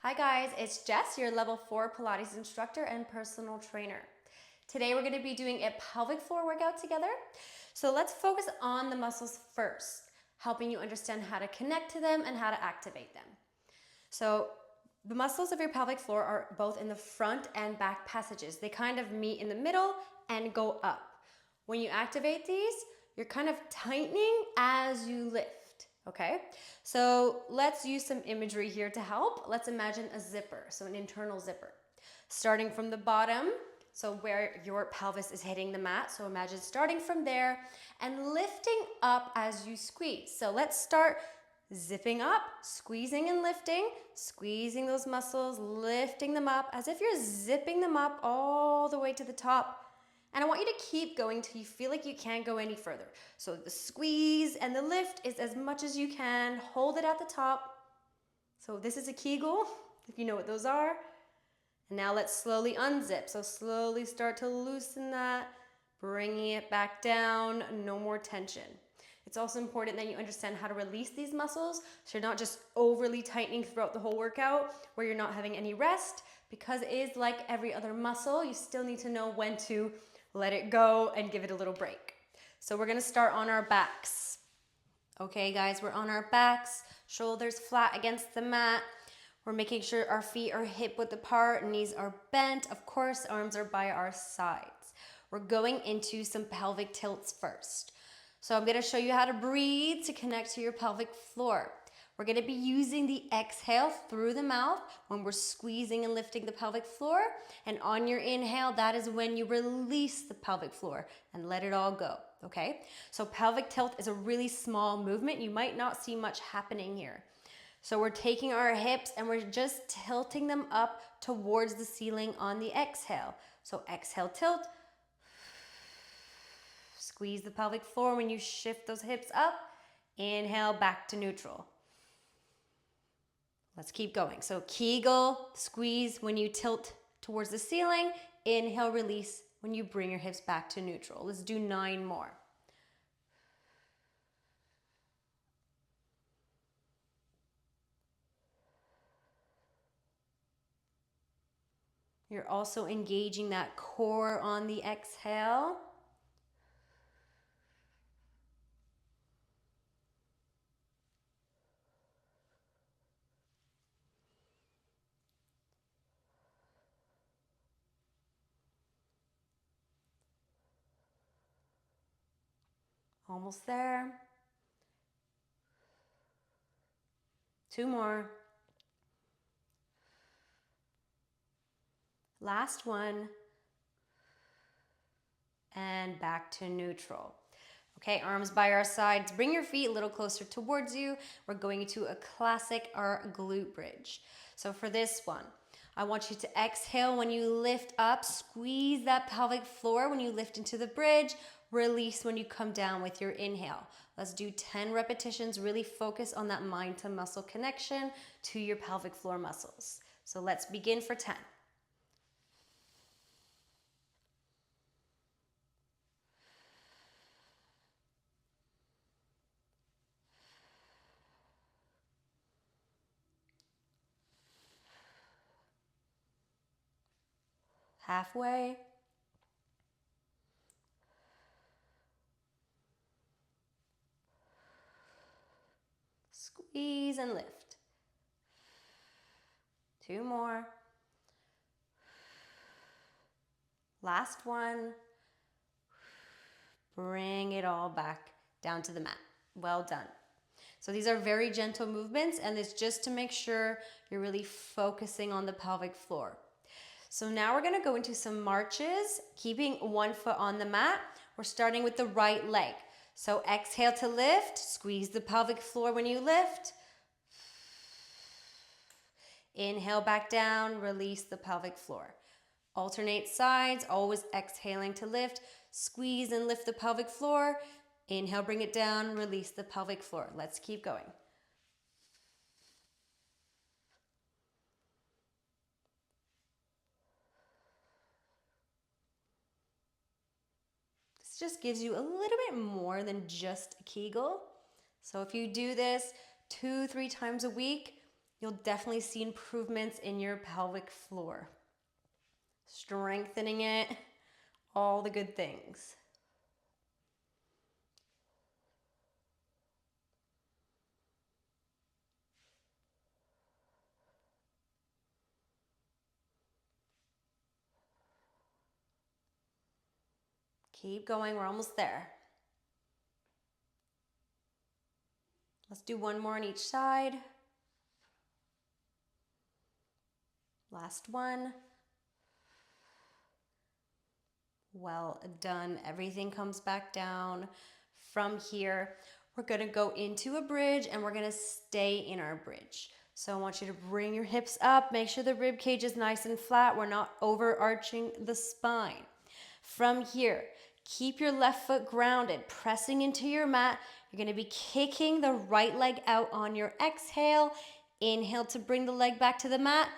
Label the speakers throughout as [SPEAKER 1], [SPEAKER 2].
[SPEAKER 1] Hi guys, it's Jess, your level 4 Pilates instructor and personal trainer. Today we're going to be doing a pelvic floor workout together. So let's focus on the muscles first, helping you understand how to connect to them and how to activate them. So the muscles of your pelvic floor are both in the front and back passages. They kind of meet in the middle and go up. When you activate these, you're kind of tightening as you lift. Okay, so let's use some imagery here to help. Let's imagine a zipper, so an internal zipper. Starting from the bottom, so where your pelvis is hitting the mat. So imagine starting from there and lifting up as you squeeze. So let's start zipping up, squeezing and lifting, squeezing those muscles, lifting them up as if you're zipping them up all the way to the top. And I want you to keep going till you feel like you can't go any further. So the squeeze and the lift is as much as you can. Hold it at the top. So this is a Kegel, if you know what those are. And now let's slowly unzip. So slowly start to loosen that, bringing it back down, no more tension. It's also important that you understand how to release these muscles so you're not just overly tightening throughout the whole workout where you're not having any rest, because it is like every other muscle. You still need to know when to let it go and give it a little break. So we're gonna start on our backs. Okay guys, we're on our backs, shoulders flat against the mat. We're making sure our feet are hip width apart, knees are bent. Of course, arms are by our sides. We're going into some pelvic tilts first. So I'm gonna show you how to breathe to connect to your pelvic floor. We're gonna be using the exhale through the mouth when we're squeezing and lifting the pelvic floor. And on your inhale, that is when you release the pelvic floor and let it all go, okay? So pelvic tilt is a really small movement. You might not see much happening here. So we're taking our hips and we're just tilting them up towards the ceiling on the exhale. So exhale, tilt. Squeeze the pelvic floor when you shift those hips up. Inhale, back to neutral. Let's keep going. So Kegel, squeeze when you tilt towards the ceiling. Inhale, release when you bring your hips back to neutral. Let's do 9 more. You're also engaging that core on the exhale. Almost there. 2 more. Last one. And back to neutral. Okay, arms by our sides. Bring your feet a little closer towards you. We're going to a classic or glute bridge. So for this one, I want you to exhale when you lift up. Squeeze that pelvic floor when you lift into the bridge. Release when you come down with your inhale. Let's do 10 repetitions. Really focus on that mind to muscle connection to your pelvic floor muscles. So let's begin for 10. Halfway. Squeeze and lift. 2 more. Last one. Bring it all back down to the mat. Well done. So these are very gentle movements, and it's just to make sure you're really focusing on the pelvic floor. So now we're gonna go into some marches, keeping one foot on the mat. We're starting with the right leg. So exhale to lift, squeeze the pelvic floor when you lift. Inhale back down, release the pelvic floor. Alternate sides, always exhaling to lift, squeeze and lift the pelvic floor. Inhale, bring it down, release the pelvic floor. Let's keep going. This just gives you a little bit more than just a Kegel. So if you do this 2-3 times a week, you'll definitely see improvements in your pelvic floor. Strengthening it, all the good things. Keep going, we're almost there. Let's do one more on each side. Last one. Well done. Everything comes back down. From here, we're gonna go into a bridge and we're gonna stay in our bridge. So I want you to bring your hips up, make sure the rib cage is nice and flat. We're not overarching the spine. From here, keep your left foot grounded, pressing into your mat. You're gonna be kicking the right leg out on your exhale. Inhale to bring the leg back to the mat.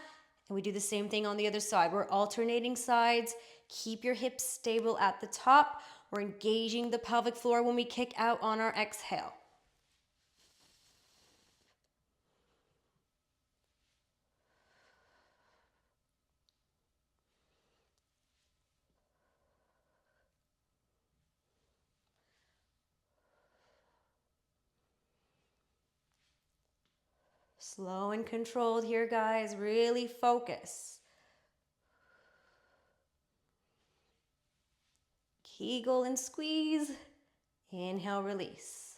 [SPEAKER 1] And we do the same thing on the other side. We're alternating sides. Keep your hips stable at the top. We're engaging the pelvic floor when we kick out on our exhale. Slow and controlled here, guys. Really focus. Kegel and squeeze. Inhale, release.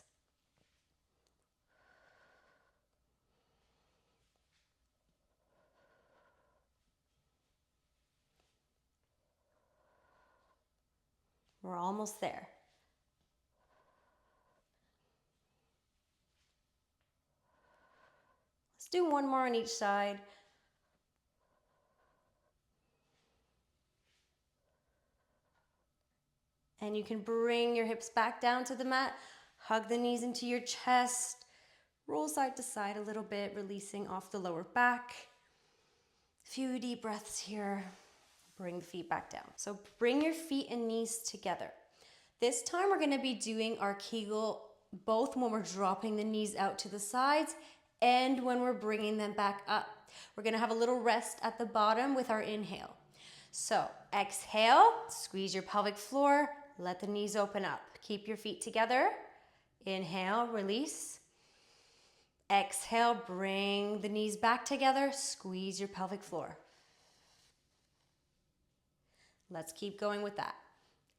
[SPEAKER 1] We're almost there. Let's do one more on each side. And you can bring your hips back down to the mat. Hug the knees into your chest. Roll side to side a little bit, releasing off the lower back. Few deep breaths here. Bring the feet back down. So bring your feet and knees together. This time we're gonna be doing our Kegel both when we're dropping the knees out to the sides and when we're bringing them back up. We're gonna have a little rest at the bottom with our inhale. So exhale, squeeze your pelvic floor, let the knees open up. Keep your feet together. Inhale, release. Exhale, bring the knees back together, squeeze your pelvic floor. Let's keep going with that.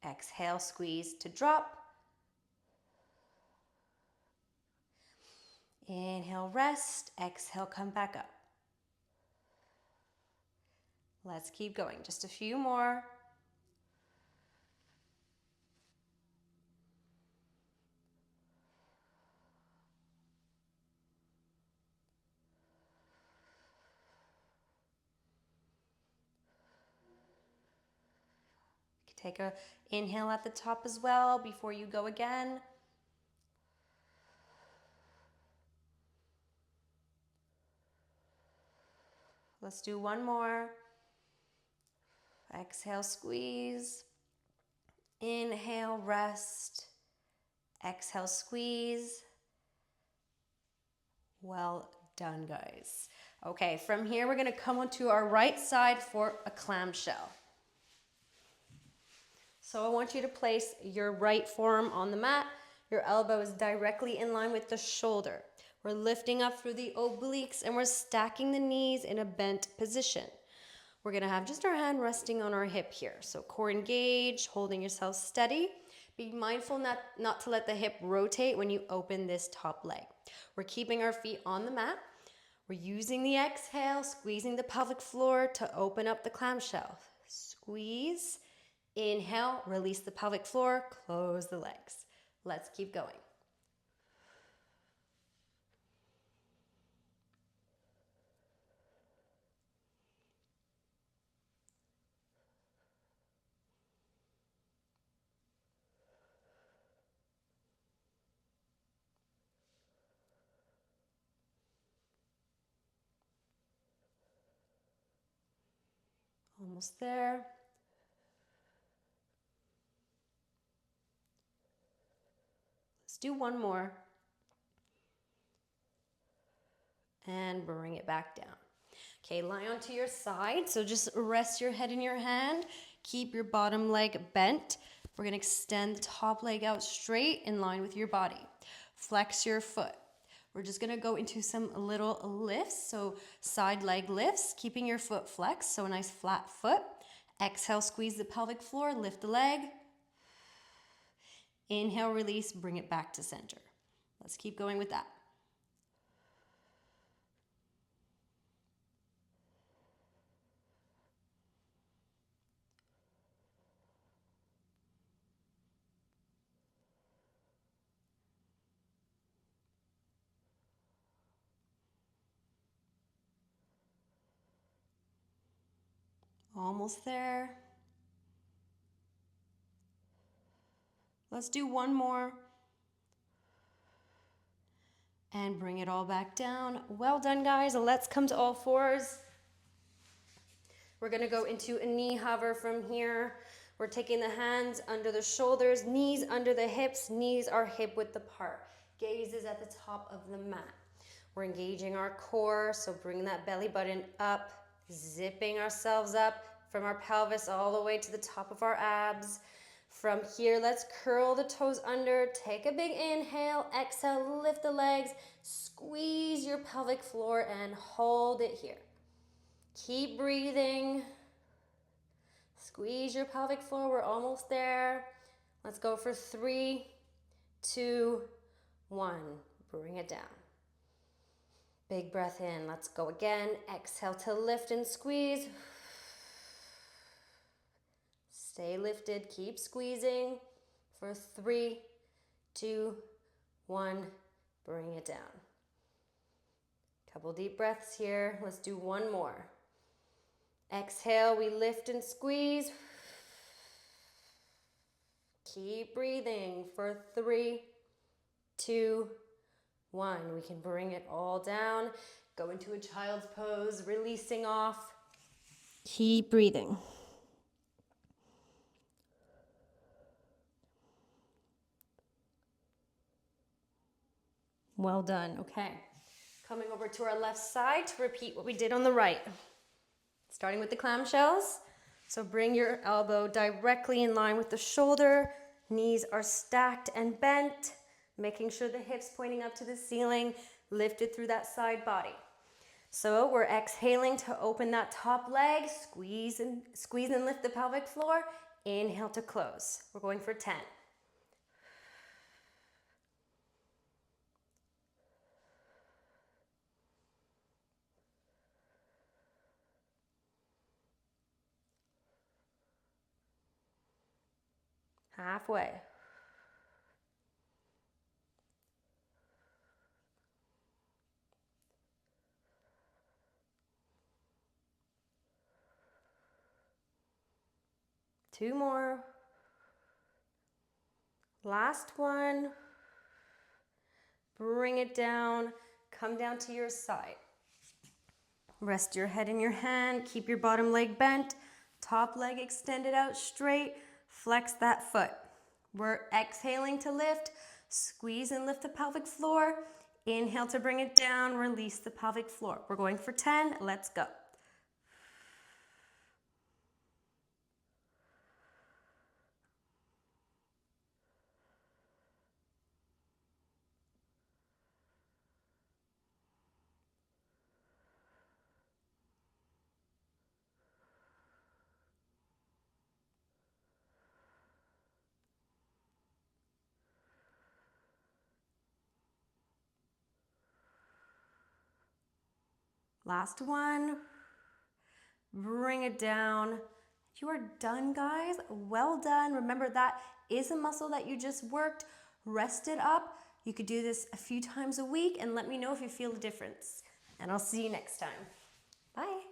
[SPEAKER 1] Exhale, squeeze to drop. Inhale, rest. Exhale, come back up. Let's keep going. Just a few more. Take a inhale at the top as well before you go again. Let's do one more. Exhale, squeeze. Inhale, rest. Exhale, squeeze. Well done, guys. Okay, from here we're gonna come onto our right side for a clamshell. So I want you to place your right forearm on the mat. Your elbow is directly in line with the shoulder. We're lifting up through the obliques and we're stacking the knees in a bent position. We're gonna have just our hand resting on our hip here. So core engaged, holding yourself steady. Be mindful not to let the hip rotate when you open this top leg. We're keeping our feet on the mat. We're using the exhale, squeezing the pelvic floor to open up the clamshell. Squeeze. Inhale, release the pelvic floor, close the legs. Let's keep going. Almost there. Let's do one more. and bring it back down. Okay, lie onto your side. So just rest your head in your hand. Keep your bottom leg bent. We're gonna extend the top leg out straight in line with your body. Flex your foot. We're just gonna go into some little lifts. So side leg lifts, keeping your foot flexed. So a nice flat foot. Exhale, squeeze the pelvic floor, lift the leg. Inhale, release, bring it back to center. Let's keep going with that. Almost there. Let's do one more. And bring it all back down. Well done, guys. Let's come to all fours. We're gonna go into a knee hover from here. We're taking the hands under the shoulders, knees under the hips, knees are hip width apart. Gaze is at the top of the mat. We're engaging our core, so bring that belly button up, zipping ourselves up from our pelvis all the way to the top of our abs. From here, let's curl the toes under, take a big inhale, exhale, lift the legs, squeeze your pelvic floor and hold it here. Keep breathing. Squeeze your pelvic floor, we're almost there. Let's go for 3, 2, 1. Bring it down. Big breath in, let's go again. Exhale to lift and squeeze. Stay lifted, keep squeezing for 3, 2, 1. Bring it down. Couple deep breaths here. Let's do one more. Exhale, we lift and squeeze. Keep breathing for 3, 2, 1. We can bring it all down. Go into a child's pose, releasing off. Keep breathing. Well done. Okay. Coming over to our left side to repeat what we did on the right. Starting with the clamshells. So bring your elbow directly in line with the shoulder. Knees are stacked and bent, making sure the hips pointing up to the ceiling, lifted through that side body. So we're exhaling to open that top leg, squeeze and lift the pelvic floor. Inhale to close. We're going for 10. Halfway. Two more. Last one. Bring it down. Come down to your side. Rest your head in your hand. Keep your bottom leg bent. Top leg extended out straight. Flex that foot. We're exhaling to lift. Squeeze and lift the pelvic floor. Inhale to bring it down. Release the pelvic floor. We're going for 10. Let's go. Last one. Bring it down. You are done, guys. Well done. Remember, that is a muscle that you just worked. Rest it up. You could do this a few times a week and let me know if you feel a difference. And I'll see you next time. Bye.